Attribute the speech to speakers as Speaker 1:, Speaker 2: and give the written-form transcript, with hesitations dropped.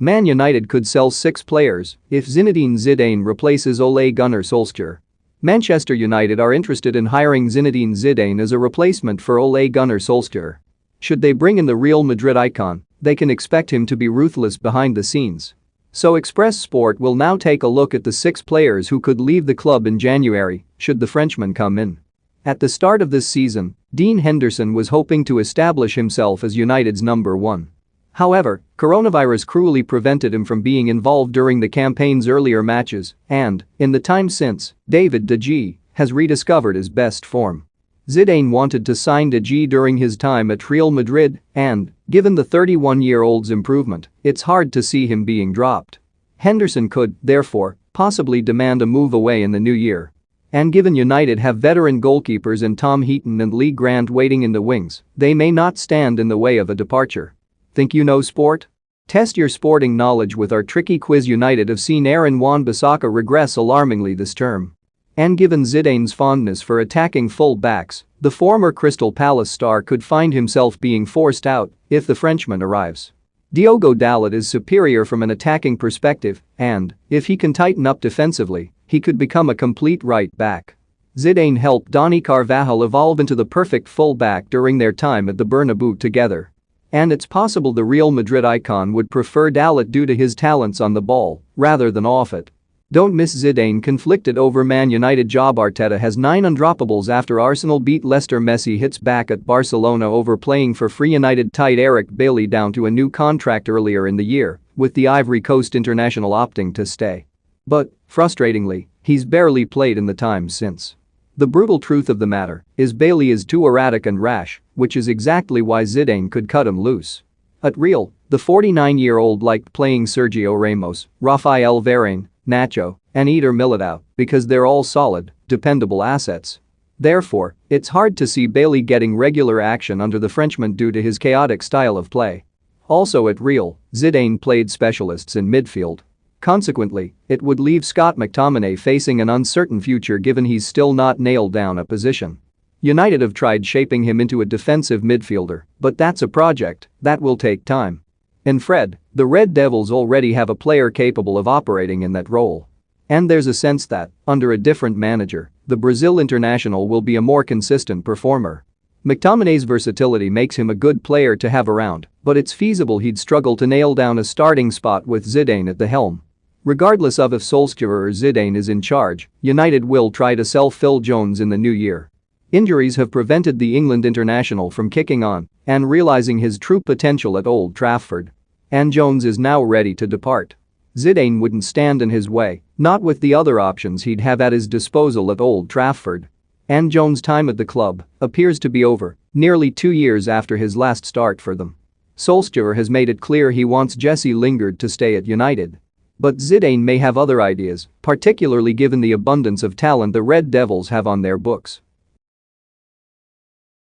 Speaker 1: Man United could sell 6 players if Zinedine Zidane replaces Ole Gunnar Solskjaer. Manchester United are interested in hiring Zinedine Zidane as a replacement for Ole Gunnar Solskjaer. Should they bring in the Real Madrid icon, they can expect him to be ruthless behind the scenes. So Express Sport will now take a look at the 6 players who could leave the club in January should the Frenchman come in. At the start of this season, Dean Henderson was hoping to establish himself as United's number 1. However, coronavirus cruelly prevented him from being involved during the campaign's earlier matches and, in the time since, David De Gea has rediscovered his best form. Zidane wanted to sign De Gea during his time at Real Madrid and, given the 31-year-old's improvement, it's hard to see him being dropped. Henderson could, therefore, possibly demand a move away in the new year. And given United have veteran goalkeepers in Tom Heaton and Lee Grant waiting in the wings, they may not stand in the way of a departure. Think you know sport? Test your sporting knowledge with our tricky quiz. United have seen Aaron Wan-Bissaka regress alarmingly this term. And given Zidane's fondness for attacking full-backs, the former Crystal Palace star could find himself being forced out if the Frenchman arrives. Diogo Dalot is superior from an attacking perspective and, if he can tighten up defensively, he could become a complete right back. Zidane helped Dani Carvajal evolve into the perfect full-back during their time at the Bernabeu together. And it's possible the Real Madrid icon would prefer Dalot due to his talents on the ball rather than off it. Don't miss Zidane conflicted over Man United job. Arteta has 9 undroppables after Arsenal beat Leicester. Messi hits back at Barcelona over playing for Free. United tied Eric Bailly down to a new contract earlier in the year, with the Ivory Coast international opting to stay. But, frustratingly, he's barely played in the time since. The brutal truth of the matter is Bailly is too erratic and rash, which is exactly why Zidane could cut him loose. At Real, the 49-year-old liked playing Sergio Ramos, Rafael Varane, Nacho, and Eder Militao because they're all solid, dependable assets. Therefore, it's hard to see Bailly getting regular action under the Frenchman due to his chaotic style of play. Also at Real, Zidane played specialists in midfield. Consequently, it would leave Scott McTominay facing an uncertain future given he's still not nailed down a position. United have tried shaping him into a defensive midfielder, but that's a project that will take time. In Fred, the Red Devils already have a player capable of operating in that role. And there's a sense that, under a different manager, the Brazil international will be a more consistent performer. McTominay's versatility makes him a good player to have around, but it's feasible he'd struggle to nail down a starting spot with Zidane at the helm. Regardless of if Solskjaer or Zidane is in charge, United will try to sell Phil Jones in the new year. Injuries have prevented the England international from kicking on and realizing his true potential at Old Trafford. And Jones is now ready to depart. Zidane wouldn't stand in his way, not with the other options he'd have at his disposal at Old Trafford. And Jones' time at the club appears to be over, nearly 2 years after his last start for them. Solskjaer has made it clear he wants Jesse Lingard to stay at United. But Zidane may have other ideas, particularly given the abundance of talent the Red Devils have on their books.